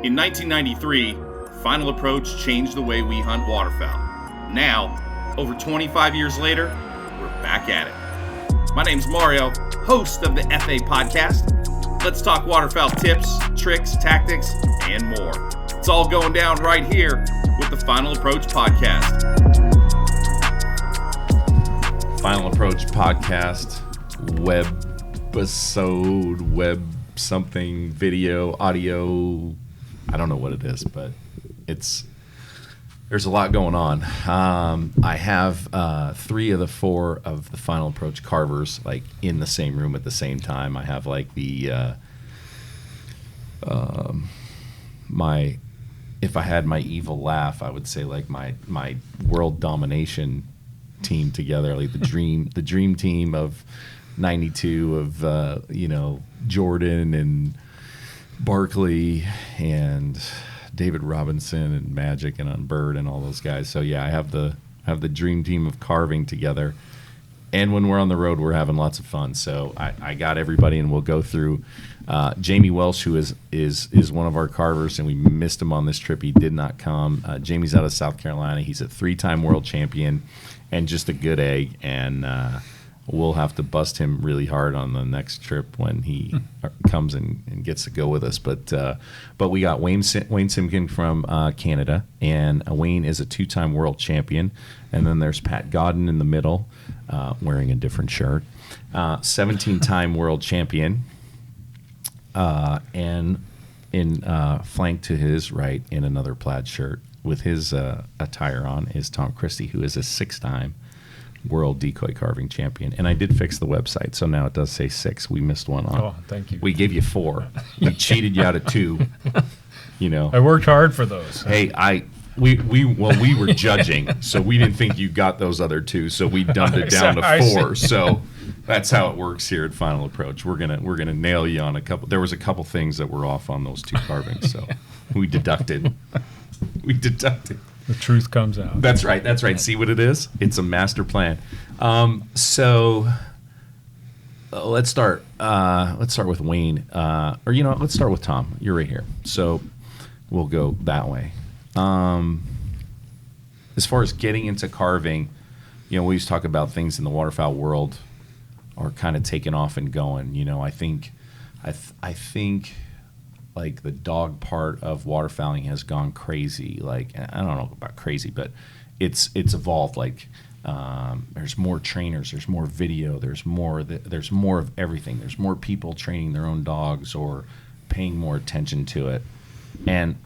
In 1993, Final Approach changed the way we hunt waterfowl. Now, over 25 years later, we're back at it. My name's Mario, host of the FA podcast. Let's talk waterfowl tips, tricks, tactics, and more. It's all going down right here with the Final Approach podcast. Final Approach podcast, webisode, web something, video, audio. I don't know what it is, but there's a lot going on. I have 3 of the 4 of the Final Approach carvers like in the same room at the same time. I have like the if I had my evil laugh, I would say like my world domination team together, like the dream team of '92 of Jordan and Barkley and David Robinson and Magic and Unbird and all those guys. So yeah, I have the dream team of carving together. And when we're on the road, we're having lots of fun. So I got everybody, and we'll go through Jamie Welsh, who is one of our carvers, and we missed him on this trip. He did not come. Jamie's out of South Carolina. He's a 3-time world champion and just a good egg. And we'll have to bust him really hard on the next trip when he comes and gets to go with us. But we got Wayne Simkin from Canada, and Wayne is a 2-time world champion. And then there's Pat Godden in the middle, wearing a different shirt, 17-time world champion, and in flank to his right in another plaid shirt with his attire on is Tom Christie, who is a 6-time world decoy carving champion. And I did fix the website, so now it does say 6. We missed one on. Oh, thank you. We gave you 4. We cheated you out of 2. I worked hard for those. Hey, we were judging, so we didn't think you got those other 2, so we dumbed it down to 4. So that's how it works here at Final Approach. We're gonna nail you on a couple. There was a couple things that were off on those 2 carvings, so we deducted. The truth comes out. That's right. See what it is? It's a master plan. So let's start with Wayne. Let's start with Tom. You're right here. So we'll go that way. As far as getting into carving, we always talk about things in the waterfowl world are kind of taking off and going. I think like the dog part of waterfowling has gone crazy. Like, I don't know about crazy, but it's evolved. Like, there's more trainers, there's more video, there's more of everything. There's more people training their own dogs or paying more attention to it, and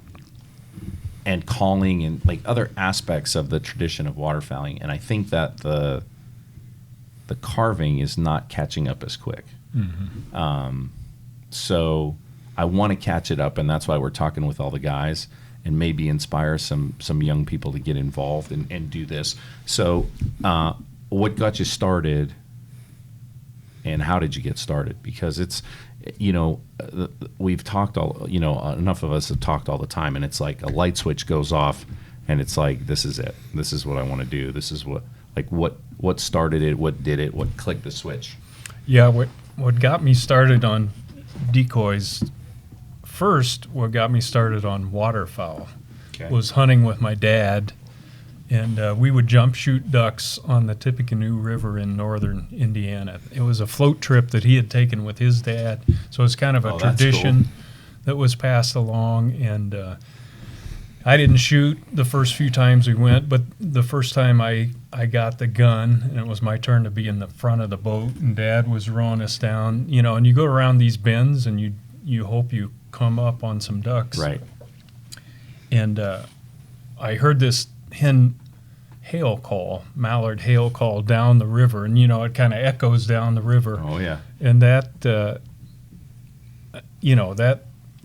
calling and like other aspects of the tradition of waterfowling. And I think that the carving is not catching up as quick. Mm-hmm. So I want to catch it up, and that's why we're talking with all the guys and maybe inspire some young people to get involved and do this. So what got you started, and how did you get started? Because it's, we've talked enough of us have talked all the time, and it's like a light switch goes off, and it's like, this is it. This is what I want to do. This is what started it, what did it, what clicked the switch. Yeah, what got me started on decoys, first, what got me started on waterfowl was hunting with my dad, and we would jump shoot ducks on the Tippecanoe River in northern Indiana. It was a float trip that he had taken with his dad, so it's kind of a tradition that was passed along. And I didn't shoot the first few times we went, but the first time I got the gun, and it was my turn to be in the front of the boat, and Dad was rowing us down, and you go around these bends, and you hope you come up on some ducks. Right. And I heard this hen hail call, mallard hail call down the river, and it kind of echoes down the river. Oh yeah. And that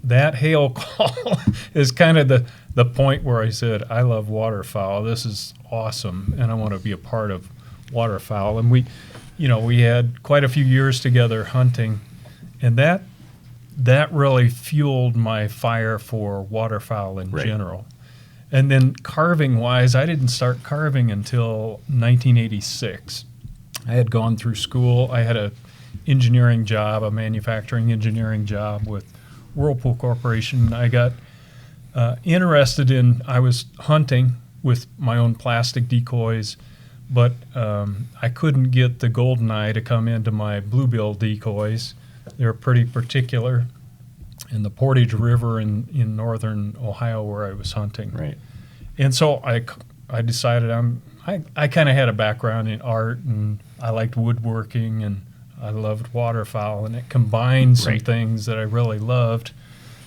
that hail call is kind of the point where I said, I love waterfowl. This is awesome, and I want to be a part of waterfowl. And we had quite a few years together hunting, and that really fueled my fire for waterfowl in general. And then carving-wise, I didn't start carving until 1986. I had gone through school. I had a manufacturing engineering job with Whirlpool Corporation. I got I was hunting with my own plastic decoys, but I couldn't get the goldeneye to come into my bluebill decoys. They're pretty particular in the Portage River in northern Ohio where I was hunting. Right. And so I decided I kind of had a background in art, and I liked woodworking, and I loved waterfowl, and it combined some things that I really loved.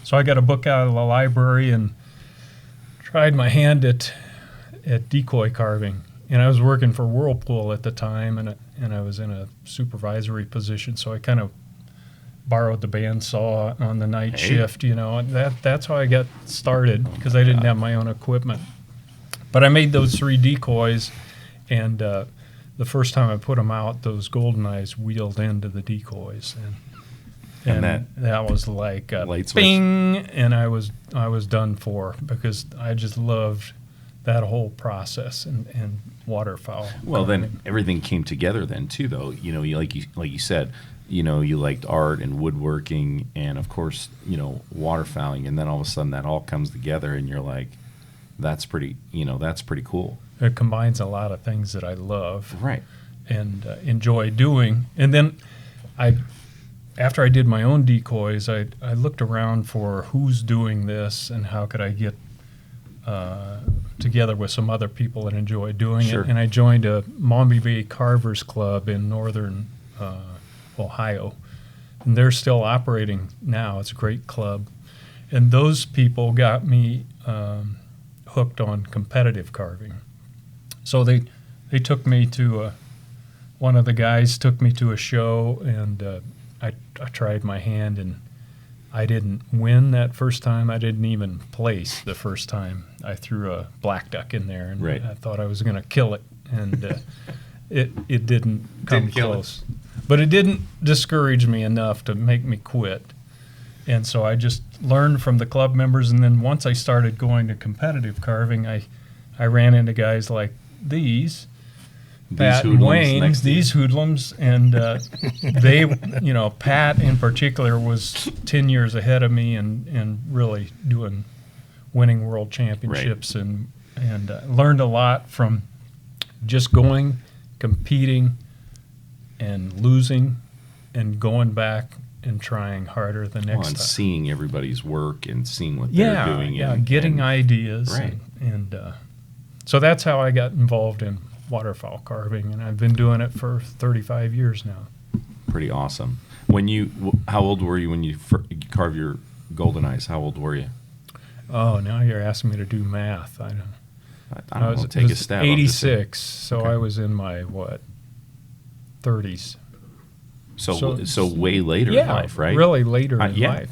So I got a book out of the library and tried my hand at decoy carving. And I was working for Whirlpool at the time, and I was in a supervisory position, so I kind of borrowed the bandsaw on the night shift, and that's how I got started, because I didn't have my own equipment. But I made those 3 decoys, and the first time I put them out, those golden eyes wheeled into the decoys, and that was like a bing, and I was done for, because I just loved that whole process and waterfowl. Well, then everything came together then too, though. Like you said, you liked art and woodworking, and of course, waterfowling, and then all of a sudden that all comes together, and you're like, that's pretty cool. It combines a lot of things that I love, right, and enjoy doing. And then after I did my own decoys, I looked around for who's doing this and how could I get together with some other people that enjoy doing it. And I joined a Mombi Bay Carvers Club in northern Ohio, and they're still operating now. It's a great club, and those people got me hooked on competitive carving. So they took me to one of the guys took me to a show, and I tried my hand, and I didn't win that first time. I didn't even place the first time. I threw a black duck in there, and I thought I was going to kill it, and it didn't come close. But it didn't discourage me enough to make me quit. And so I just learned from the club members, and then once I started going to competitive carving, I ran into guys like these Pat and Wayne, these hoodlums, and they, Pat in particular was 10 years ahead of me and really winning world championships, and learned a lot from just going, competing, and losing, and going back and trying harder the next time. Seeing everybody's work and seeing what they're doing. Getting ideas. And so that's how I got involved in waterfowl carving, and I've been doing it for 35 years now. Pretty awesome. How old were you when you carved your golden eyes? How old were you? Oh, now you're asking me to do math. I don't know. Take a stab. 86, so I was in my 30s. So way later in life, right? Really later in life.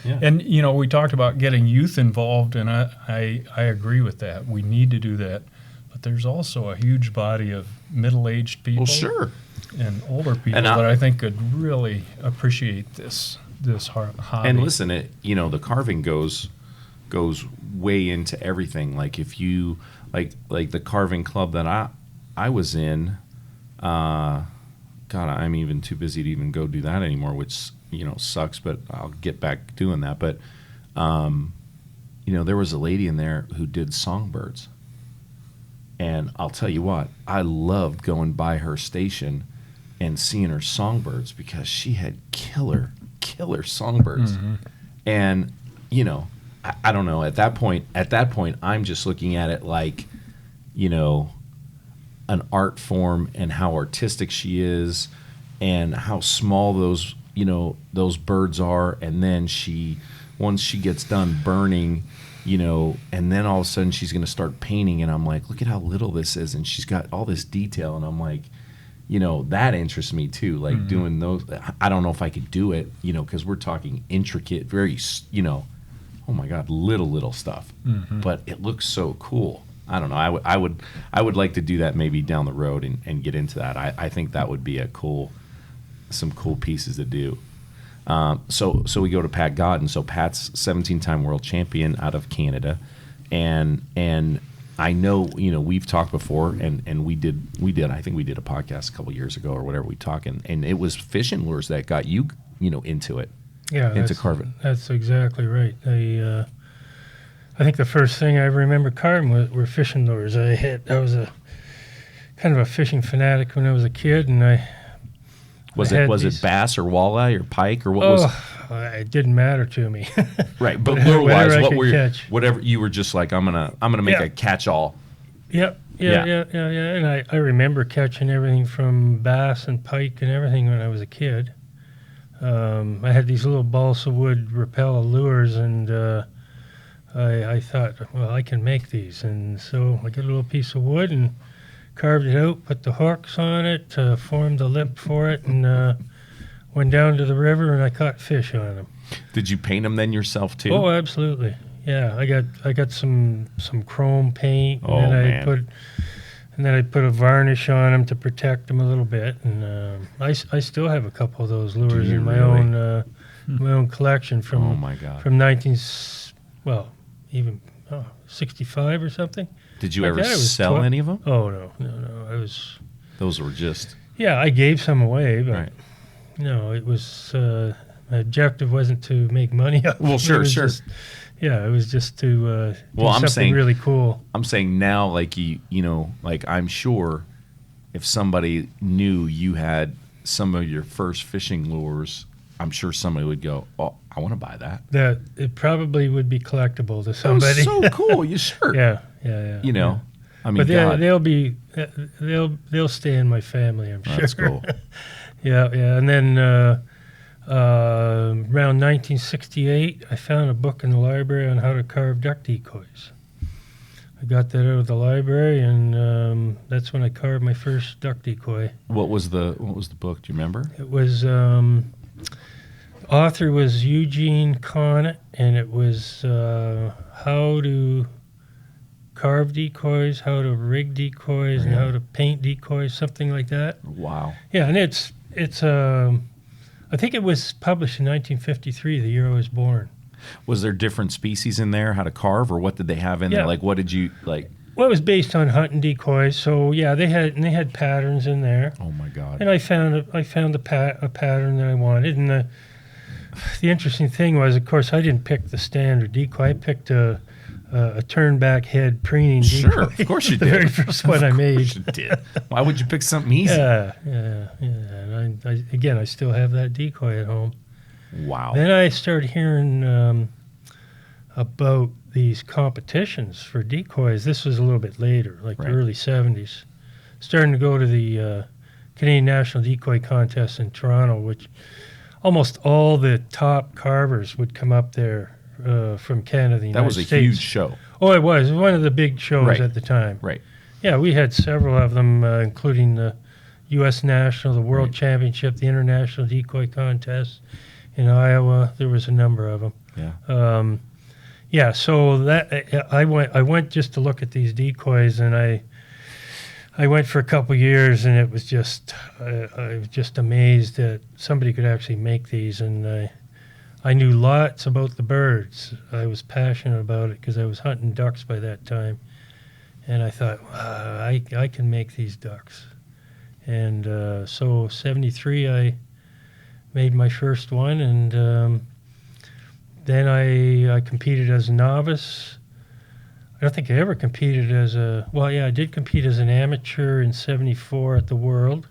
Yeah. And we talked about getting youth involved, and I agree with that. We need to do that. But there's also a huge body of middle-aged people, and older people that I think could really appreciate this hobby. And listen, the carving goes way into everything. Like if you like the carving club that I was in, God, I'm even too busy to even go do that anymore, which sucks. But I'll get back doing that. But there was a lady in there who did songbirds. And I'll tell you what, I loved going by her station and seeing her songbirds, because she had killer songbirds. Mm-hmm. And, I don't know, at that point, I'm just looking at it like, an art form, and how artistic she is, and how small those birds are. And then once she gets done burning, and then all of a sudden she's going to start painting, and I'm like, look at how little this is, and she's got all this detail, and I'm like, that interests me too, like doing those. I don't know if I could do it, because we're talking intricate, very, oh my God, little stuff, but it looks so cool. I don't know. I would like to do that maybe down the road and get into that. I think that would be some cool pieces to do. So we go to Pat Godden. So Pat's 17-time world champion out of Canada, and I know we've talked before, and we did. I think we did a podcast a couple years ago or whatever. We talked, and it was fishing lures that got you into it. Yeah, into carving. That's exactly right. I think the first thing I remember carving were fishing lures. I was a kind of a fishing fanatic when I was a kid, and Was it bass or walleye or pike or what was it? It didn't matter to me. Right, but Whatever lure-wise, I what could were you, catch. whatever you were just like, I'm gonna make Yeah. a catch-all. Yep. Yeah. And I remember catching everything from bass and pike and everything when I was a kid. I had these little balsa wood rappel lures, and I thought, well, I can make these. And so I got a little piece of wood and carved it out, put the hooks on it, formed the lip for it, and went down to the river, and I caught fish on them. Did you paint them then yourself too? Oh, absolutely. Yeah, I got some chrome paint, and Oh, then man. I put a varnish on them to protect them a little bit, and I still have a couple of those lures you in my really? own collection from Oh my God. from 65 or something. Did you like ever that, it was sell 12 any of them? Oh no. Those were just I gave some away, but right. no, it was my objective wasn't to make money off. Well, it. sure, It was sure. just- it was just to do Well, I'm something saying- really cool. I'm saying now, like you know, like I'm sure if somebody knew you had some of your first fishing lures, I'm sure somebody would go, "Oh, I want to buy that." That it probably would be collectible to That somebody. was so cool. You sure? yeah. You know, I mean, But God, they'll stay in my family, I'm sure. that's cool. Yeah. And then around 1968, I found a book in the library on how to carve duck decoys. I got that out of the library, and that's when I carved my first duck decoy. What was the book? Do you remember? It was author was Eugene Conant, and it was how to carve decoys, how to rig decoys, and how to paint decoys, something like that. Wow. Yeah, and it's I think it was published in 1953, the year I was born. Was there different species in there? How to carve, or what did they have in there? Yeah. Like, what did you like? Well, it was based on hunting decoys, so yeah, they had patterns in there. Oh my God. And I found a pattern that I wanted, and the interesting thing was, of course, I didn't pick the standard decoy. I picked a turn-back head preening decoy. Sure, of course you the did. very first one I Of made. course you did. Why would you pick something easy? Yeah. And I still have that decoy at home. Wow. Then I started hearing about these competitions for decoys. This was a little bit later, like Right. the early 70s. Starting to go to the Canadian National Decoy Contest in Toronto, which almost all the top carvers would come up there from Canada, the That United was a States. huge show. Oh, it was. It was one of the big shows Right. at the time. Right. Yeah, we had several of them, including the U.S. National, the World Right. Championship, the International Decoy Contest in Iowa. There was a number of them. Yeah. So that I went just to look at these decoys, and I went for a couple years, and it was just I was just amazed that somebody could actually make these, and I knew lots about the birds. I was passionate about it because I was hunting ducks by that time, and I thought, wow, I can make these ducks. And so 73, I made my first one, and then I competed as a novice. I don't think I ever competed as I did compete as an amateur in 74 at the World.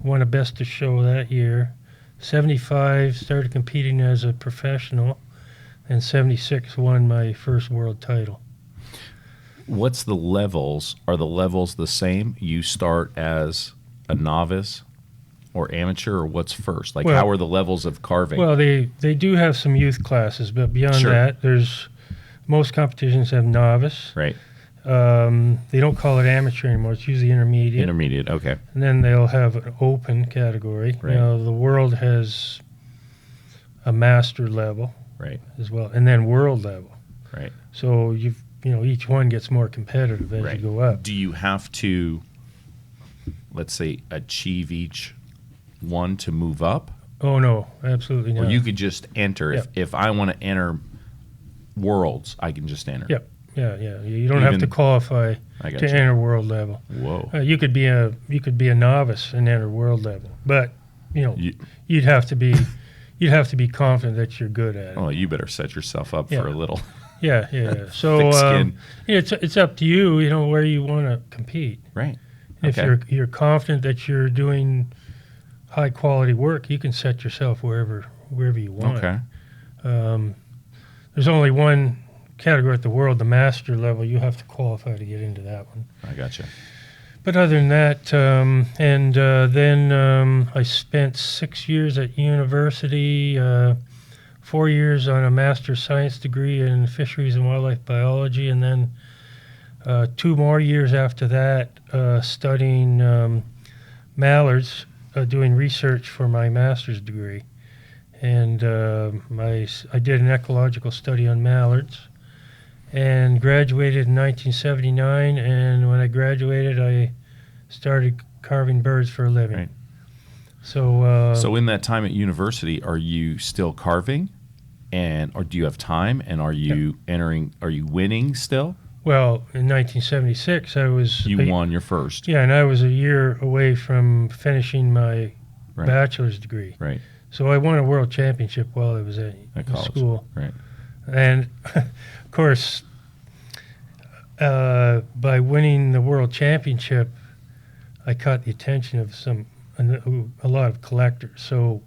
Won a best of show that year. 75, started competing as a professional, and 76 won my first world title. What's the levels? Are the levels the same? You start as a novice or amateur, or what's first? Like, Well- how are the levels of carving? Well, they do have some youth classes, but beyond Sure. that, most competitions have novice. right. They don't call it amateur anymore. It's usually intermediate. Intermediate. Okay. And then they'll have an open category. Right. Now, the world has a master level Right. as well, and then world level. Right. So each one gets more competitive as Right. you go up. Do you have to, let's say, achieve each one to move up? Oh no, absolutely not. Or you could just enter. Yep. If I want to enter worlds, I can just enter. Yep. Yeah. You don't have Even- to qualify I got to you. enter world level. Whoa. You could be a novice and enter world level, but You- you'd have to be you'd have to be confident that you're good at it. Oh, you better set yourself up Yeah. for a little Yeah. So thick skin. it's up to you, where you want to compete. Right. If Okay. you're confident that you're doing high quality work, you can set yourself wherever you want. Okay. There's only one category at the world, the master level. You have to qualify to get into that one. I gotcha. But other than that, then I spent 6 years at university, 4 years on a master's science degree in fisheries and wildlife biology, and then 2 more years after that studying mallards, doing research for my master's degree. And I did an ecological study on mallards and graduated in 1979. And when I graduated, I started carving birds for a living. Right. So in that time at university, are you still carving, or do you have time? And are you Are you winning still? well, in 1976, I was You won your first. Yeah, and I was a year away from finishing my Right. bachelor's degree. Right. So I won a world championship while I was at College. school. Right. And of course, by winning the world championship, I caught the attention of a lot of collectors. So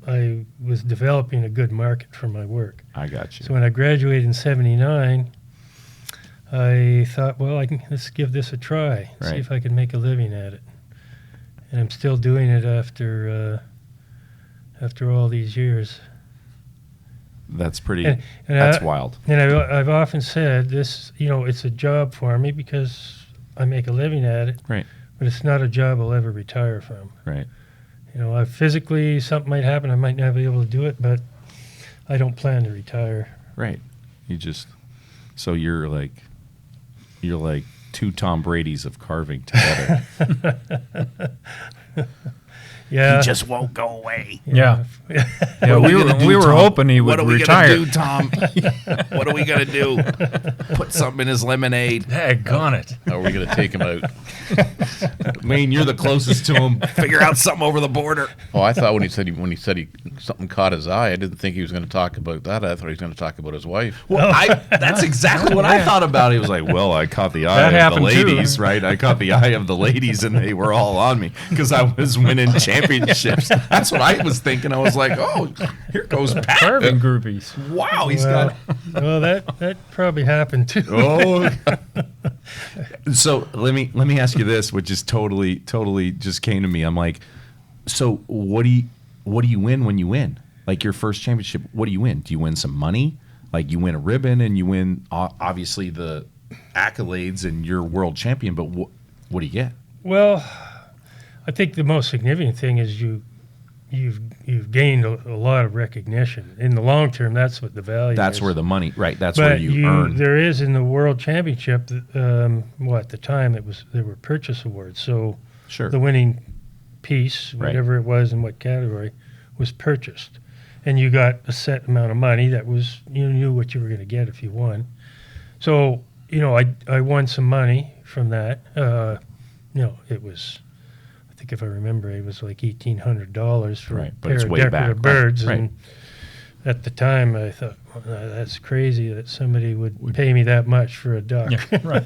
I was developing a good market for my work. I got you. So when I graduated in '79, I thought, well, let's give this a try, see Right. if I can make a living at it. And I'm still doing it after all these years. That's pretty. And That's wild. And I've often said this, it's a job for me because I make a living at it, Right. but it's not a job I'll ever retire from. Right. Physically something might happen, I might not be able to do it, but I don't plan to retire. Right. So you're like 2 Tom Brady's of carving together. Yeah. Just won't go away. Yeah. What are we we gonna do, were Tom? hoping he What would are we retire. gonna do, Tom? What are we gonna do? Put something in his lemonade. Daggone it. How are we going to take him out? Maine, you're the closest to him. Figure out something over the border. Oh, I thought when he said something caught his eye, I didn't think he was going to talk about that. I thought he was going to talk about his wife. Well, that's exactly what I thought about. He was like, well, I caught the eye That of the happened too. ladies, right? I caught the eye of the ladies, and they were all on me because I was winning championships. That's what I was thinking. I was like, oh, here goes Pat. Carving groupies. Wow, he's Well, got... well, that probably happened too. Oh. So let me ask you this, which is totally just came to me. I'm like, so what do you win when you win? Like your first championship, what do you win? Do you win some money? Like you win a ribbon and you win obviously the accolades and you're world champion, but what do you get? Well, I think the most significant thing is you've gained a lot of recognition. In the long term, that's what the value That's is. where the money, right? That's But where you earn. there is in the World Championship, at the time there were purchase awards. So Sure. the winning piece, Right. whatever it was in what category, was purchased. And you got a set amount of money that was, you knew what you were going to get if you won. So, I won some money from that. It was, I think if I remember, it was like $1,800 for Right, a but pair it's of way back, decorative right, birds. right. And at the time, I thought, well, that's crazy that somebody would pay me that much for a duck. Yeah, right.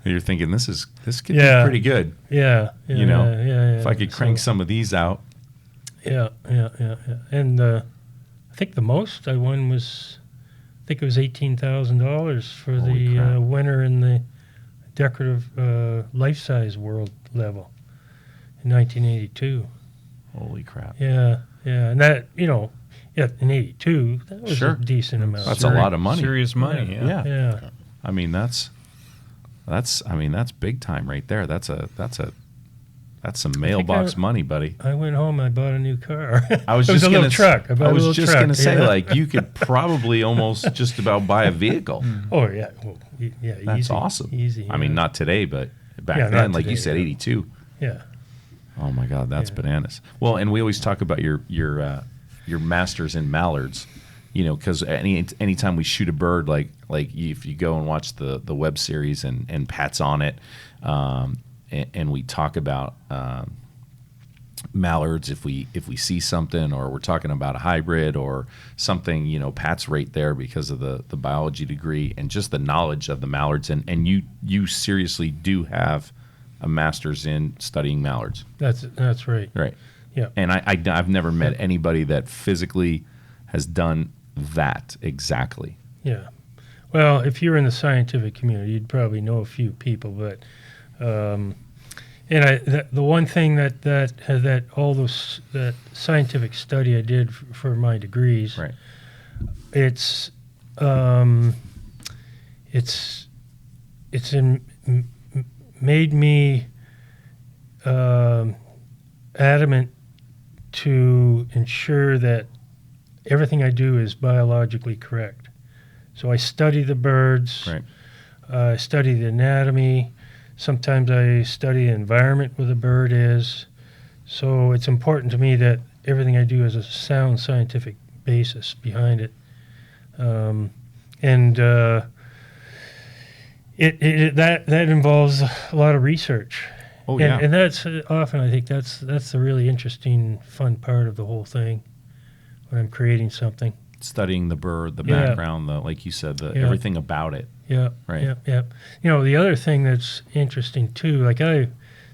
You're thinking this could Yeah. be pretty good. Yeah. If I could crank So- some of these out. Yeah. And I think the most I won was, it was $18,000 for Holy the crap. winner in the decorative life-size world level in 1982. Holy crap. Yeah, and that, in 82, that was Sure. a decent amount. That's a lot of money. Serious money. Yeah. Yeah. Yeah. I mean that's big time right there. That's some mailbox money, buddy. I went home. I bought a new car. I was it was just a little gonna truck. I bought I a was little just truck, gonna say yeah. like you could probably almost just about buy a vehicle. Oh yeah, well, yeah. That's easy, awesome. Easy. I mean, yeah. not today, but back Yeah, then, not like you today, said, yeah. 82. Yeah. Oh my God, that's Yeah. bananas. Well, and we always talk about your masters in mallards, because anytime we shoot a bird, like if you go and watch the web series and Pat's on it, and we talk about mallards if we see something, or we're talking about a hybrid or something. Pat's right there because of the biology degree and just the knowledge of the mallards. And you seriously do have a master's in studying mallards. That's right. Right. Yeah. And I've never met anybody that physically has done that exactly. Yeah. Well, if you're in the scientific community, you'd probably know a few people, but the one thing that all those that scientific study I did for my degrees, Right. It's made me adamant to ensure that everything I do is biologically correct. So I study the birds. Right. I study the anatomy. Sometimes I study the environment where the bird is. So it's important to me that everything I do has a sound scientific basis behind it. That involves a lot of research. Oh, yeah. And that's often, I think that's the really interesting, fun part of the whole thing when I'm creating something. Studying the bird, the Yeah. background, like you said, Yeah. everything about it. Yeah. Right. Yeah. The other thing that's interesting too, like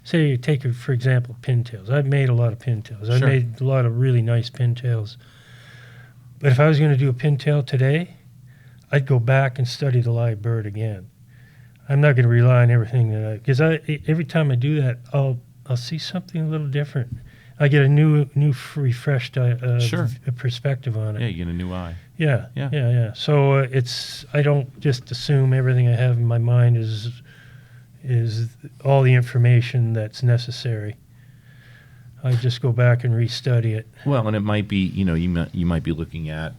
say you take, for example, pintails. I've made a lot of pintails. I've Sure. made a lot of really nice pintails. But if I was going to do a pintail today, I'd go back and study the live bird again. I'm not going to rely on everything because every time I do that, I'll see something a little different. I get a new refreshed Sure. perspective on it. Yeah, you get a new eye. Yeah. So I don't just assume everything I have in my mind is all the information that's necessary. I just go back and restudy it. Well, and it might be, you might be looking at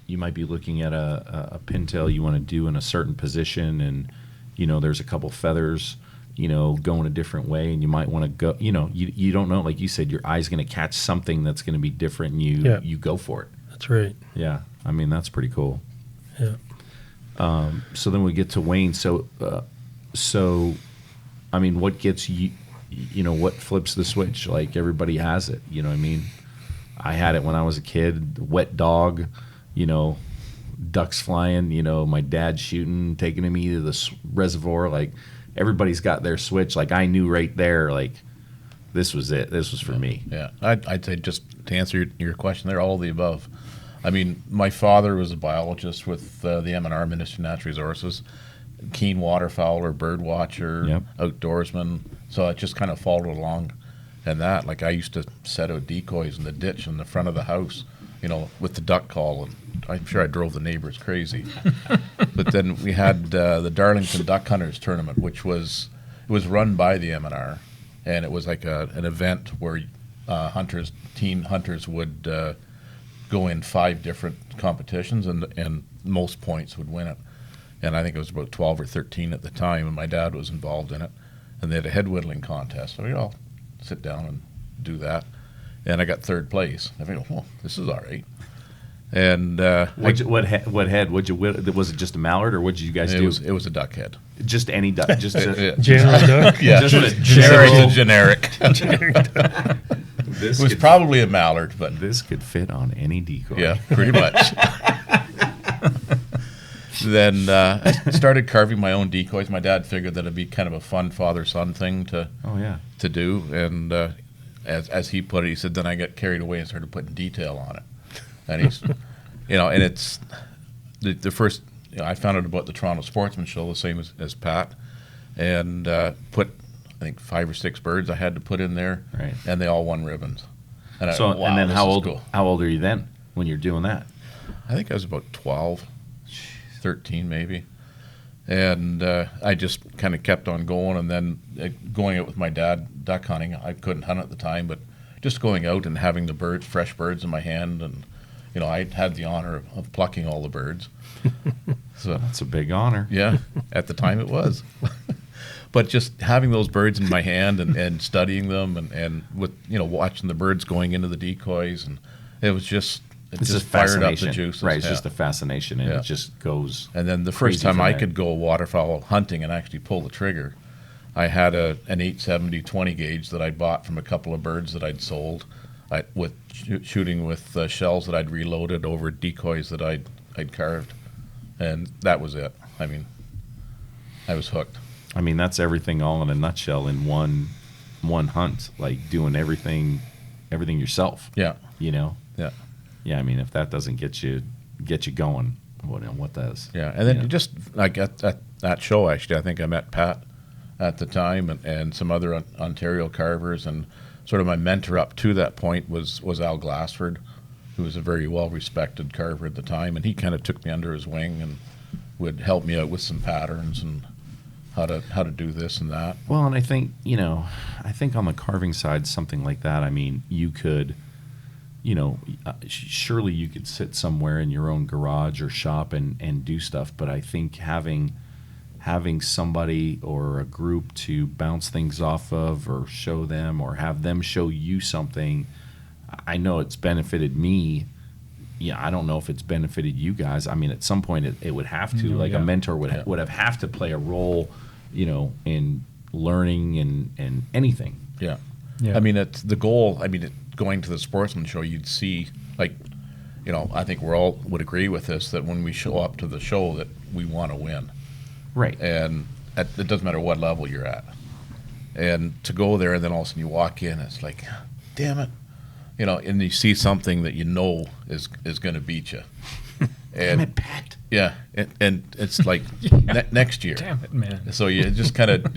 a pintail you want to do in a certain position, and there's a couple feathers going a different way, and you might want to go, you don't know, like you said, your eye's going to catch something that's going to be different, and you go for it. That's right. Yeah. I mean, that's pretty cool. Yeah. So then we get to Wayne. So I mean, what gets you, what flips the switch? Like, everybody has it, you know what I mean? I had it when I was a kid, wet dog, ducks flying, my dad shooting, taking me to the reservoir. Like, everybody's got their switch. Like, I knew right there, like, this was it. This was for me. Yeah, I'd say, just to answer your question, they're all of the above. I mean, my father was a biologist with the M&R, Ministry of Natural Resources, keen waterfowler, bird watcher, Yep. outdoorsman. So it just kind of followed along. And that, like, I used to set out decoys in the ditch in the front of the house, with the duck call, and I'm sure I drove the neighbors crazy. But then we had the Darlington Duck Hunters Tournament, which was run by the M&R, and it was like an event where teen hunters would go in 5 different competitions, and most points would win it. And I think it was about 12 or 13 at the time, and my dad was involved in it. And they had a head whittling contest. So we all sit down and do that. And I got 3rd place. I think, oh, this is all right. And What head? What'd you whittle? Was it just a mallard, or what did you guys do? it was a duck head. Just any duck? Just a, General duck? Yeah, Just a generic. This It was could, probably a mallard, but this could fit on any decoy. yeah, pretty much. Then I started carving my own decoys. My dad figured that it'd be kind of a fun father-son thing to do. And as he put it, he said, then I got carried away and started putting detail on it. And he's, and it's the first, I found out about the Toronto Sportsman Show, the same as Pat, and put, I think, 5 or 6 birds I had to put in there, Right. and they all won ribbons. And So, wow, and then this how is old? cool. How old are you then when you're doing that? I think I was about 12, 13 maybe. And I just kind of kept on going, and then going out with my dad duck hunting. I couldn't hunt at the time, but just going out and having the fresh birds in my hand, and I had the honor of plucking all the birds. So That's a big honor. yeah, at the time it was. But just having those birds in my hand and studying them, and with watching the birds going into the decoys, and it was just It's just a fired up fascination, the juices. right? It's yeah. just a fascination, and Yeah. it just goes. And then the crazy first time from I there. could go waterfowl hunting and actually pull the trigger, I had an 870 20 gauge that I bought from a couple of birds that I'd sold, shooting with shells that I'd reloaded over decoys that I'd carved, and that was it. I mean, I was hooked. I mean, that's everything all in a nutshell in one hunt, like doing everything yourself. Yeah. You know? Yeah. Yeah, I mean, if that doesn't get you going, what does? Yeah, and then just like at that show, actually, I think I met Pat at the time and some other Ontario carvers, and sort of my mentor up to that point was Al Glassford, who was a very well-respected carver at the time, and he kind of took me under his wing and would help me out with some patterns and how to do this and that. Well, and I think, on the carving side, something like that, I mean, you could, surely you could sit somewhere in your own garage or shop and do stuff, but I think having somebody or a group to bounce things off of or show them or have them show you something, I know it's benefited me. Yeah, I don't know if it's benefited you guys. I mean, at some point it would have to. No, like yeah. a mentor would have to play a role, in learning and anything. Yeah. Yeah. I mean, it's the goal. I mean, going to the sportsman show, you'd see, like, I think we all would agree with this, that when we show up to the show that we want to win. Right. And it doesn't matter what level you're at. And to go there and then all of a sudden you walk in, it's like, damn it. And you see something that is going to beat you. Damn it, Pat. Yeah, and it's like next year. Damn it, man. So you just kind of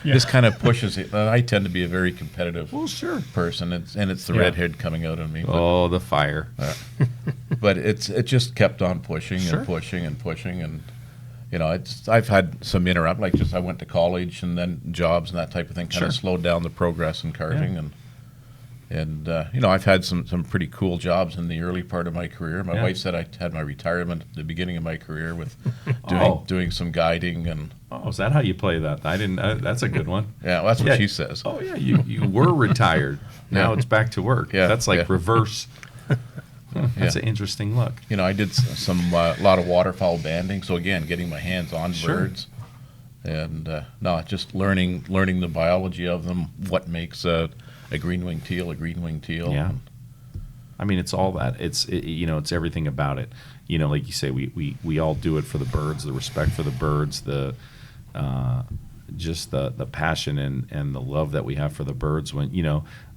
just kind of pushes it. I tend to be a very competitive person, and it's the redhead coming out of me. Oh, the fire. But it just kept on pushing Sure. and pushing and pushing, and I've had some interrupt, like just I went to college and then jobs and that type of thing kind of slowed down the progress in carving, and I've had some pretty cool jobs in the early part of my career. My wife said I had my retirement at the beginning of my career with doing some guiding and. Oh, is that how you play that? I didn't. That's a good one. Yeah, well, that's what she says. Oh yeah, you were retired. Now it's back to work. Yeah, that's like reverse. That's Yeah. an interesting look. I did some lot of waterfowl banding. So again, getting my hands on birds, and just learning the biology of them. What makes a green-winged teal a green-winged teal? Yeah. I mean, it's all that. It's everything about it. Like you say, we all do it for the birds, the respect for the birds, the just the passion and the love that we have for the birds. When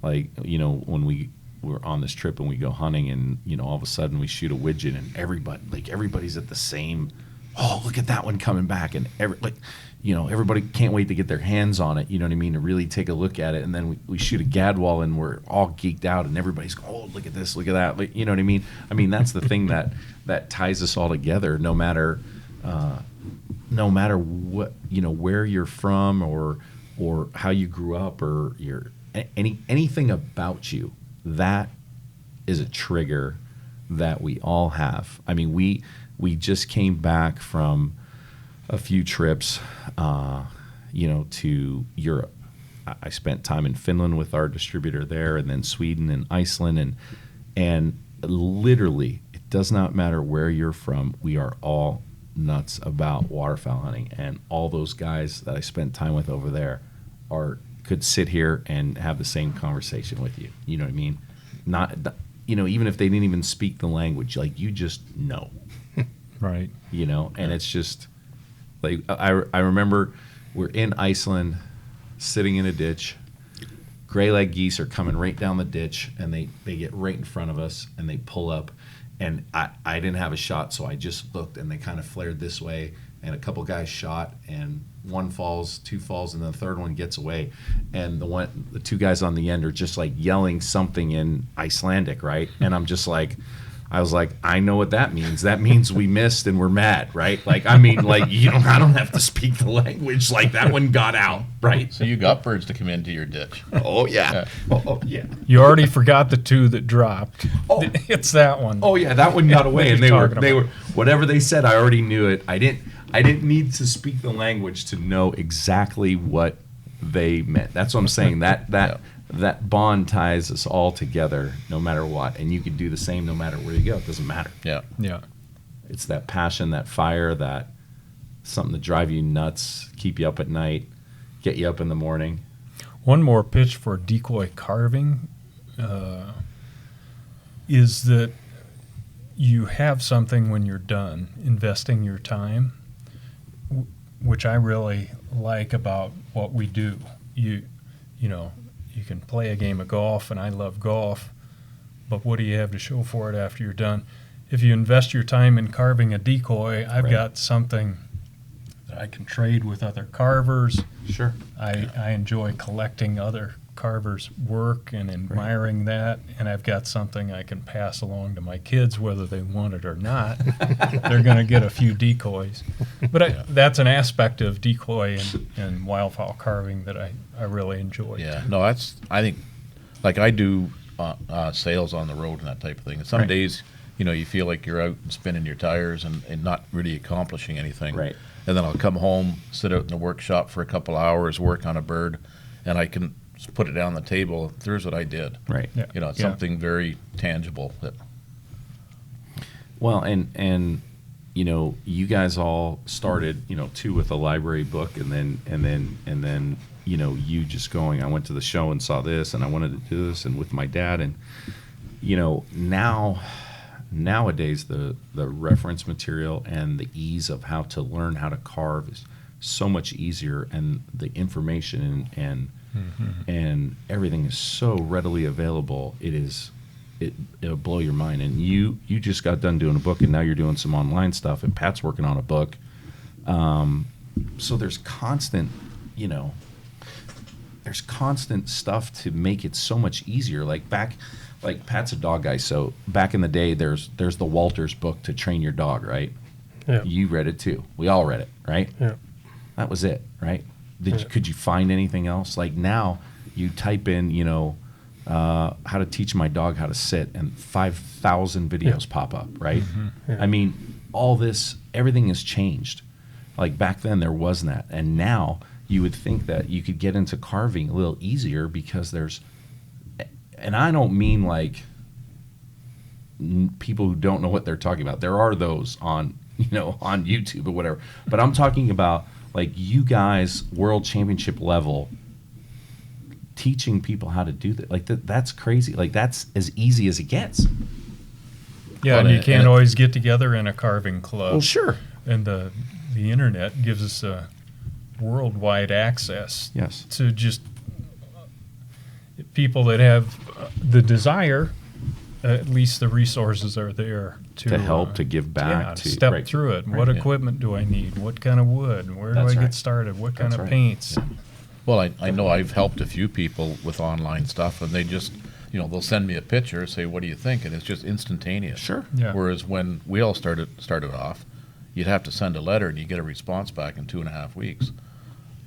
when we're on this trip and we go hunting and all of a sudden we shoot a widget and everybody's at the same. Oh, look at that one coming back, and everybody can't wait to get their hands on it. You know what I mean? To really take a look at it, and then we shoot a gadwall and we're all geeked out, and everybody's going, "Oh, look at this, look at that." You know what I mean? I mean, that's the thing that ties us all together. No matter what, where you're from or how you grew up or anything about you, that is a trigger that we all have. I mean, we just came back from a few trips, to Europe. I spent time in Finland with our distributor there, and then Sweden and Iceland, and literally, it does not matter where you're from. We are all nuts about waterfowl hunting, and all those guys that I spent time with over there could sit here and have the same conversation with you. You know what I mean? Not, even if they didn't even speak the language, like you just know. Right. And it's just like I remember we're in Iceland sitting in a ditch. Gray leg geese are coming right down the ditch, and they get right in front of us, and they pull up, and I didn't have a shot, so I just looked, and they kind of flared this way, and a couple guys shot, and one falls, two falls, and the third one gets away, and the two guys on the end are just like yelling something in Icelandic, right? And I'm just like, I was like, I know what that means. That means we missed and we're mad, right? Like, I mean, like, I don't have to speak the language. Like, that one got out, right? So you got birds to come into your ditch. Oh yeah. Oh yeah. You already forgot the two that dropped. Oh, it's that one. Oh yeah, that one got away, and they talking were whatever they said. I already knew it. I didn't need to speak the language to know exactly what they meant. That's what I'm saying. That bond ties us all together, no matter what, and you can do the same no matter where you go. It doesn't matter. Yeah. Yeah. It's that passion, that fire, that something to drive you nuts, keep you up at night, get you up in the morning. One more pitch for decoy carving is that you have something when you're done investing your time, which I really like about what we do. You know, you can play a game of golf, and I love golf, but what do you have to show for it after you're done? If you invest your time in carving a decoy, I've got something that I can trade with other carvers. Sure. I enjoy collecting other carvers' work and admiring that, and I've got something I can pass along to my kids, whether they want it or not. They're going to get a few decoys. But that's an aspect of decoy and wildfowl carving that I really enjoy. Yeah, no, I think, like I do sales on the road and that type of thing. And some days, you know, you feel like you're out and spinning your tires and not really accomplishing anything. Right. And then I'll come home, sit out in the workshop for a couple hours, work on a bird, and I can put it down on the table. There's what I did. Right. Yeah. You know, it's something very tangible. Well, and you know, you guys all started, you know, too, with a library book, and then you know, you just going, I went to the show and saw this, and I wanted to do this, and with my dad, and you know, nowadays the reference material and the ease of how to learn how to carve is so much easier, and the information and everything is so readily available. It'll blow your mind. And you just got done doing a book, and now you're doing some online stuff, and Pat's working on a book. So there's constant, you know, there's constant stuff to make it so much easier. Like Pat's a dog guy, so back in the day, there's the Walters book to train your dog, right? Yeah. You read it too. We all read it, right? Yeah. That was it, right? Could you find anything else? Like now, you type in, you know, how to teach my dog how to sit, and 5,000 videos pop up, right? Yeah. I mean, all this, everything has changed. Like back then, there wasn't that, and now you would think that you could get into carving a little easier because there's, and I don't mean like people who don't know what they're talking about. There are those on, you know, on YouTube or whatever, but I'm talking about like you guys, world championship level, teaching people how to do that. Like that's crazy. Like that's as easy as it gets. Yeah, and you can't always get together in a carving club. Well, sure. And the internet gives us a worldwide access Yes. to just people that have the desire. At least the resources are there To help, to give back, yeah, to step through it. What equipment do I need? What kind of wood? Where do That's I right. get started? What kind That's of right. paints? Well, I know I've helped a few people with online stuff, and they just, you know, they'll send me a picture, say, what do you think? And it's just instantaneous. Sure. Yeah. Whereas when we all started off, you'd have to send a letter and you get a response back in 2.5 weeks.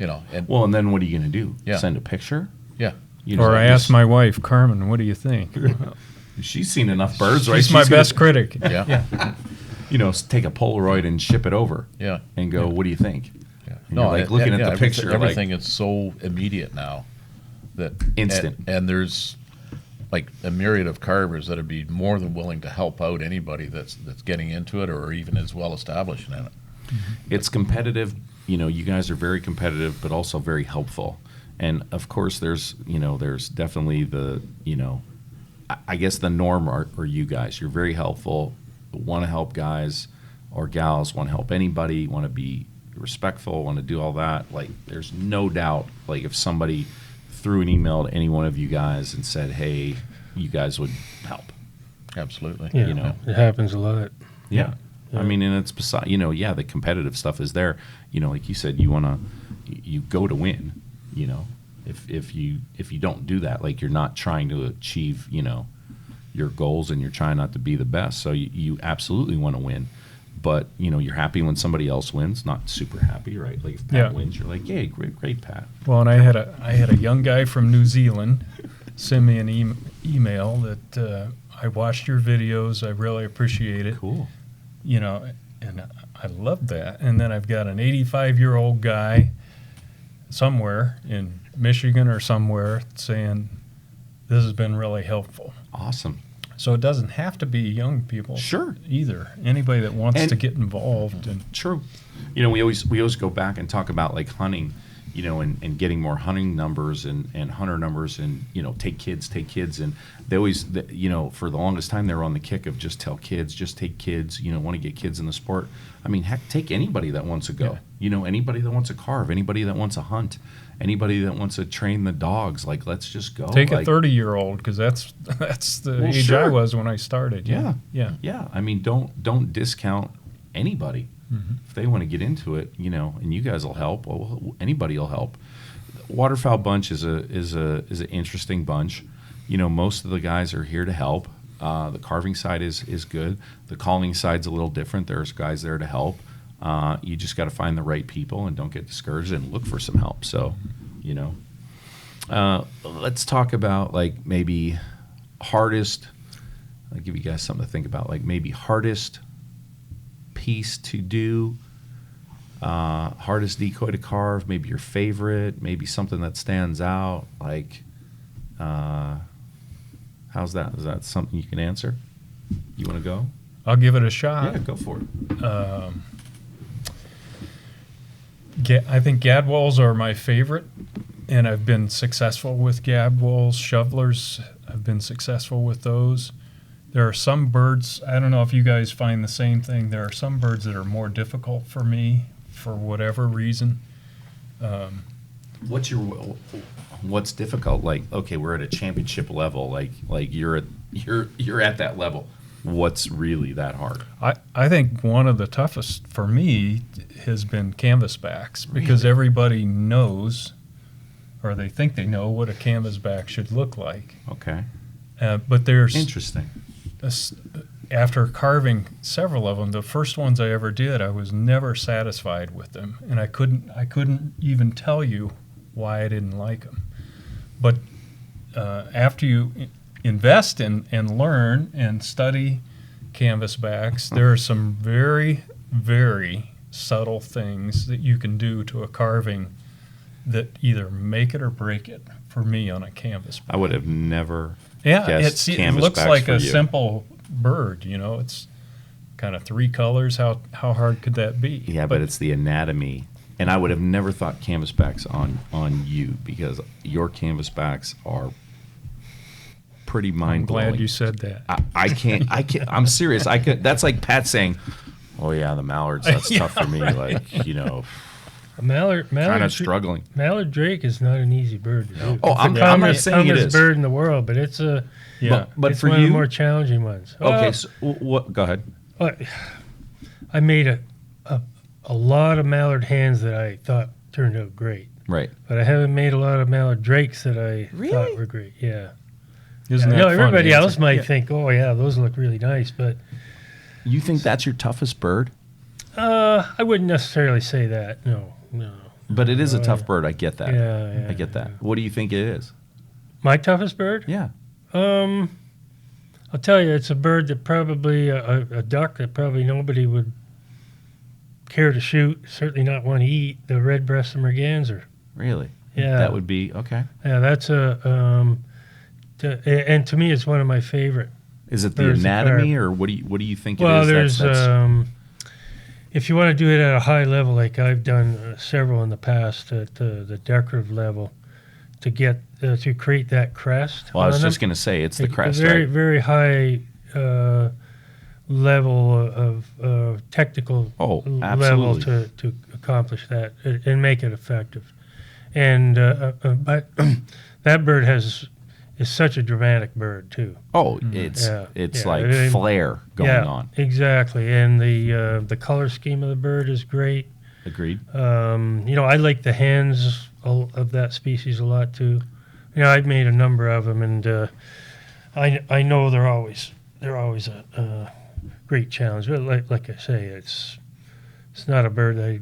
You know, and Well, and then what are you going to do? Yeah. Send a picture? yeah. You Or know, I asked my wife, Carmen, what do you think? she's seen enough birds, right? She's my gonna, best critic. Yeah. You know, take a Polaroid and ship it over. Yeah. And go, what do you think? Yeah. And you're like looking at the picture, like- everything is so immediate now that Instant. and there's like a myriad of carvers that would be more than willing to help out anybody that's getting into it or even is well established in it. It's competitive. You know, you guys are very competitive, but also very helpful. And of course, there's definitely the, you know, I guess the norm are you guys. You're very helpful, want to help guys or gals, want to help anybody, want to be respectful, want to do all that. Like, there's no doubt, like, if somebody threw an email to any one of you guys and said, hey, you guys would help. Absolutely. Yeah, You know. it happens a lot. Yeah. I mean, and it's beside, you know, yeah, the competitive stuff is there. You know, like you said, you go to win, you know. If you don't do that, like, you're not trying to achieve, you know, your goals, and you're trying not to be the best. So you absolutely want to win. But, you know, you're happy when somebody else wins, not super happy, right? Like, if Pat wins, you're like, yay, great, Pat. Well, and I had a young guy from New Zealand send me an email that I watched your videos. I really appreciate it. Cool. You know, and I love that. And then I've got an 85-year-old guy somewhere in Michigan or somewhere saying, this has been really helpful. Awesome. So it doesn't have to be young people. Sure. Either. Anybody that wants And- to get involved. And True. You know, we always go back and talk about like hunting, you know, and getting more hunting numbers and hunter numbers, and you know, take kids, and they always, you know, for the longest time they were on the kick of just take kids, you know, want to get kids in the sport. I mean, heck, take anybody that wants to go. Yeah. You know, anybody that wants to carve, anybody that wants to hunt, anybody that wants to train the dogs. Like, let's just go. take like, a 30-year-old, because that's the Well, age sure. I was when I started. Yeah. Yeah. Yeah, I mean, don't discount anybody. If they want to get into it, you know, and you guys will help. Well, anybody will help. Waterfowl bunch is an interesting bunch. You know, most of the guys are here to help. The carving side is good. The calling side's a little different. There's guys there to help. You just got to find the right people and don't get discouraged and look for some help. So, you know, let's talk about like maybe hardest. I'll give you guys something to think about. Like maybe hardest piece to do, hardest decoy to carve, maybe your favorite, maybe something that stands out. Like, how's that? Is that something you can answer? You want to go? I'll give it a shot. Yeah, go for it. I think gadwalls are my favorite, and I've been successful with gadwalls. Shovelers, I've been successful with those. There are some birds, I don't know if you guys find the same thing, there are some birds that are more difficult for me for whatever reason. What's difficult? Like, okay, we're at a championship level. Like you're at that level. What's really that hard? I think one of the toughest for me has been canvasbacks, because everybody knows, or they think they know, what a canvasback should look like. Okay. But there's Interesting. after carving several of them, the first ones I ever did, I was never satisfied with them, and I couldn't even tell you why I didn't like them. But after you invest and learn and study canvasbacks, there are some very, very subtle things that you can do to a carving that either make it or break it for me on a canvas. I would have never. Yeah, guessed it canvasbacks looks like for a you. simple bird, you know. It's kind of 3 colors. How hard could that be? Yeah, but it's the anatomy. And I would have never thought canvasbacks on you, because your canvasbacks are pretty I'm mind-blowing. glad you said that. I can't. I'm serious. I could. That's like Pat saying, "Oh yeah, the mallards. That's tough for me." Like, you know, A mallard kind of struggling. Mallard drake is not an easy bird to do. Oh, It's I'm the not saying it commonest is. bird in the world, but it's a Yeah. But it's for one of you, the more challenging ones. okay. So what? Go ahead. I made a lot of mallard hands that I thought turned out great, Right. but I haven't made a lot of mallard drakes that I Really? thought were great. Yeah. Isn't You that know, fun, everybody Nancy? else might Yeah. think, oh yeah, those look really nice, but You think that's your toughest bird? I wouldn't necessarily say that. No. But it is a Oh, tough yeah. bird. I get that. Yeah, I get that. What do you think it is? My toughest bird? Yeah. I'll tell you, it's a bird that probably a duck that probably nobody would care to shoot. Certainly not want to eat. The red-breasted merganser. Really? Yeah. That would be okay. Yeah, that's and to me, it's one of my favorite. Is it the There's the anatomy, carve. or what do you think Well, it is? there's if you want to do it at a high level, like I've done several in the past at the decorative level, to get to create that crest. well, I was on just them. going to say it's the A crest, very right? very high level of technical Oh, level absolutely. to accomplish that and make it effective. And but that bird is such a dramatic bird too. Oh, it's Yeah, like yeah. flair going yeah, on. exactly. And the color scheme of the bird is great. Agreed. You know, I like the hands of that species a lot too. You know, I've made a number of them, and I know they're always a great challenge. But like I say, it's not a bird that I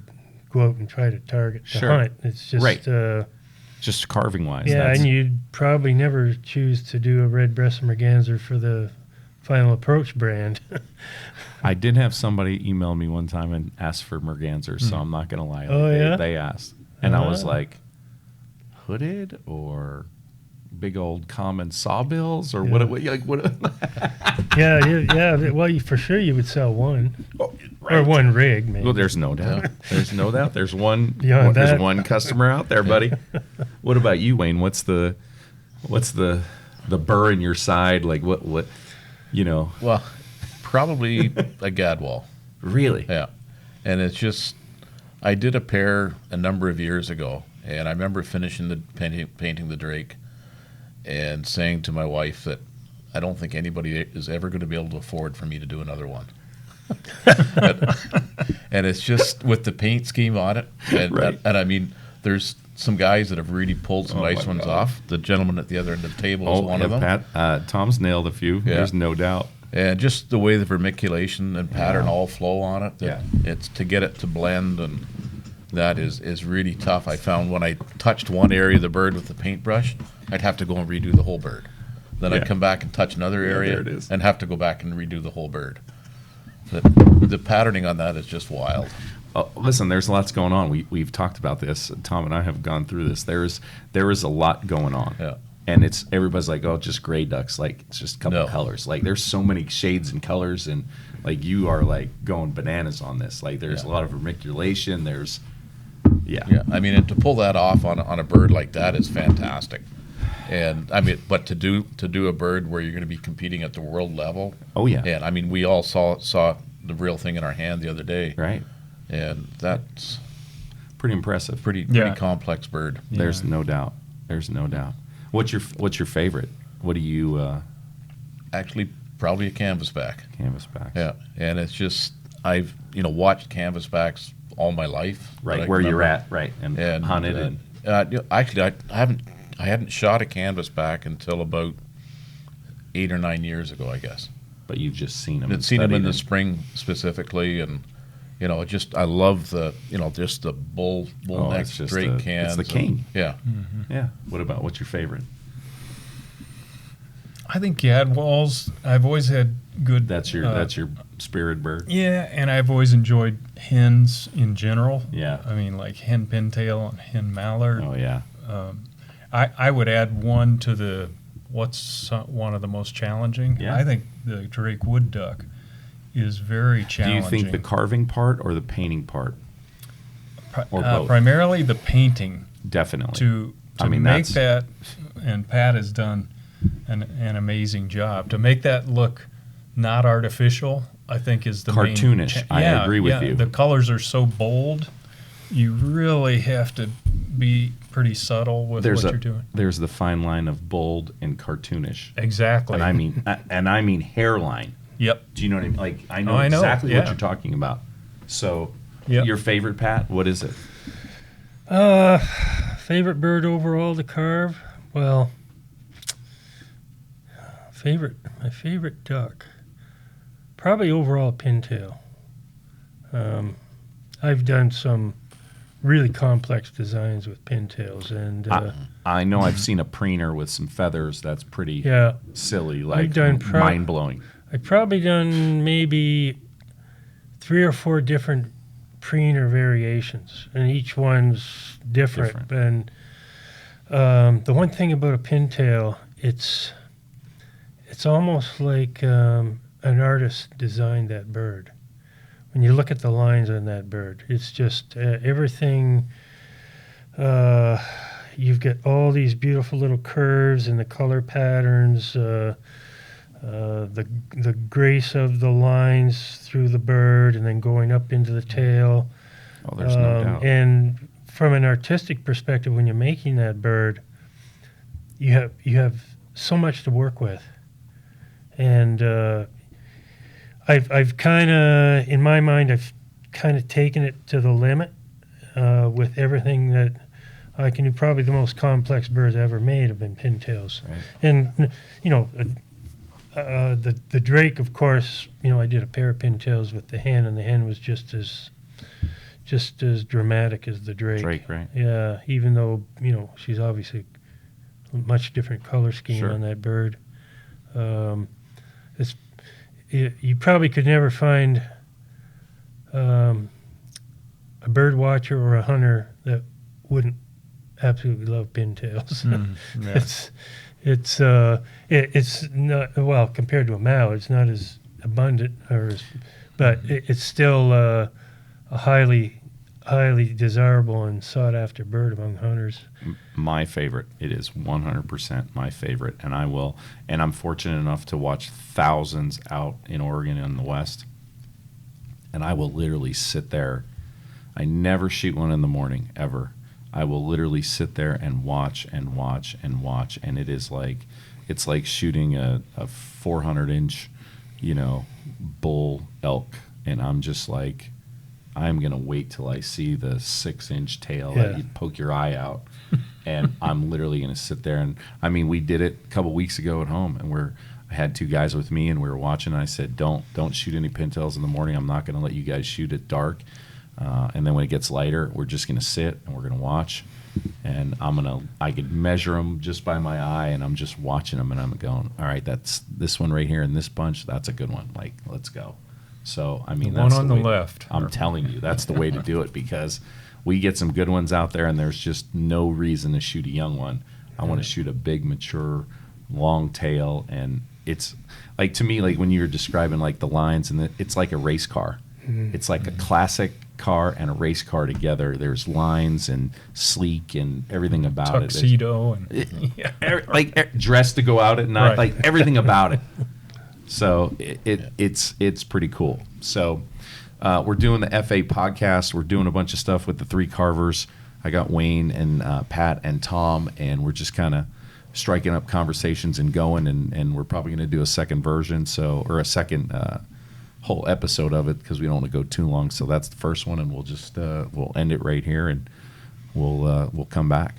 go out and try to target to Sure. hunt. It's just Right. Just carving wise. yeah, that's- and you'd probably never choose to do a red-breasted merganser for the Final Approach brand. I did have somebody email me one time and ask for mergansers, so I'm not going to lie. Oh, yeah? They asked. And I was Ah. like, hooded or big old common sawbills, or what? Like what? Yeah. Well, for sure you would sell one, or one rig, maybe. Well, there's no doubt. There's no doubt. There's one. Beyond There's that. one customer out there, buddy. What about you, Wayne? What's the burr in your side? Like what? You know? Well, probably a gadwall. Really? Yeah, and it's just I did a pair a number of years ago, and I remember finishing the painting the drake, and saying to my wife that I don't think anybody is ever going to be able to afford for me to do another one. and it's just with the paint scheme on it, and I mean, there's some guys that have really pulled some nice ones off. The gentleman at the other end of the table is one of them. Pat, Tom's nailed a few. Yeah. There's no doubt. And just the way the vermiculation and pattern all flow on it, it's to get it to blend, and that is really tough. I found when I touched one area of the bird with the paintbrush, I'd have to go and redo the whole bird. Then I'd come back and touch another area and have to go back and redo the whole bird. The patterning on that is just wild. Listen, there's lots going on. We've talked about this. Tom and I have gone through this. There is a lot going on. Yeah. And everybody's like, oh, just gray ducks. Like, it's just a couple of colors. Like, there's so many shades and colors, and like you are like going bananas on this. Like, there's a lot of vermiculation. There's, yeah. I mean, and to pull that off on a bird like that is fantastic. And I mean, but to do a bird where you're going to be competing at the world level. Oh yeah. And I mean, we all saw the real thing in our hand the other day. Right. And that's pretty impressive. Pretty complex bird. Yeah. There's no doubt. There's no doubt. What's your favorite? What do you? Actually, probably a canvasback. Canvasback. Yeah, and it's just I've watched canvasbacks all my life. Right where you're at, right, and hunted actually, I hadn't shot a canvasback until about 8 or 9 years ago, I guess. But you've just seen them. I'd seen them in the spring specifically, and I love the just the bull neck straight cans. It's the king. Yeah. Mm-hmm. Yeah. What's your favorite? I think gadwalls. I've always had good. That's your spirit bird. Yeah, and I've always enjoyed hens in general. Yeah. I mean, like hen pintail and hen mallard. Oh yeah. I would add one to what's one of the most challenging. Yeah. I think the Drake wood duck is very challenging. Do you think the carving part or the painting part? Or both? Primarily the painting. Definitely. To make that, and Pat has done an amazing job. To make that look not artificial, I think is the cartoonish. main I agree with you. The colors are so bold, you really have to be pretty subtle with what you're doing. There's the fine line of bold and cartoonish. Exactly. And I mean hairline. Yep. Do you know what I mean? Like I know exactly what you're talking about. So, your favorite, Pat? What is it? Favorite bird overall to carve? Well, my favorite duck, probably overall pintail. I've done some really complex designs with pintails, and I know I've seen a preener with some feathers. That's pretty silly, like mind blowing. I've probably done maybe 3 or 4 different preener variations, and each one's different. And the one thing about a pintail, it's almost like an artist designed that bird. When you look at the lines on that bird, it's just everything. You've got all these beautiful little curves and the color patterns, the grace of the lines through the bird, and then going up into the tail. Oh, there's no doubt. And from an artistic perspective, when you're making that bird, you have so much to work with, and I've kind of, in my mind, I've kind of taken it to the limit with everything that I can do. Probably the most complex birds ever made have been pintails, and the drake, of course. I did a pair of pintails with the hen, and the hen was just as dramatic as the drake. Drake, right? Yeah, even though she's obviously a much different color scheme on that bird. You probably could never find a bird watcher or a hunter that wouldn't absolutely love pintails. Yeah. It's not, well, compared to a mallard, it's not as abundant, but it's still a highly desirable and sought after bird among hunters. My favorite. It is 100% my favorite, and I'm fortunate enough to watch thousands out in Oregon and the West, and I will literally sit there. I never shoot one in the morning ever. I will literally sit there and watch and watch and watch, and it's like shooting a 400-inch, bull elk, and I'm just like, I'm gonna wait till I see the 6-inch tail that you poke your eye out, and I'm literally gonna sit there. And I mean, we did it a couple weeks ago at home, and I had 2 guys with me, and we were watching. And I said, don't shoot any pintails in the morning. I'm not gonna let you guys shoot at dark. And then when it gets lighter, we're just going to sit and we're going to watch. And I could measure them just by my eye, and I'm just watching them, and I'm going, all right, that's this one right here in this bunch. That's a good one. Like, let's go. So, I mean, the that's one on the the way, left. I'm telling you, that's the way to do it, because we get some good ones out there, and there's just no reason to shoot a young one. I want to shoot a big, mature, long tail. And it's like, to me, like when you were describing like the lines, and it's like a race car. It's like a classic car and a race car together. There's lines and sleek and everything about tuxedo and like dressed to go out at night, like everything about it. So it's pretty cool. So we're doing the FA podcast. We're doing a bunch of stuff with the 3 carvers. I got Wayne and Pat and Tom, and we're just kind of striking up conversations and going. And we're probably going to do a second version, or a second whole episode of it, because we don't want to go too long. So that's the first one, and we'll just we'll end it right here, and we'll come back.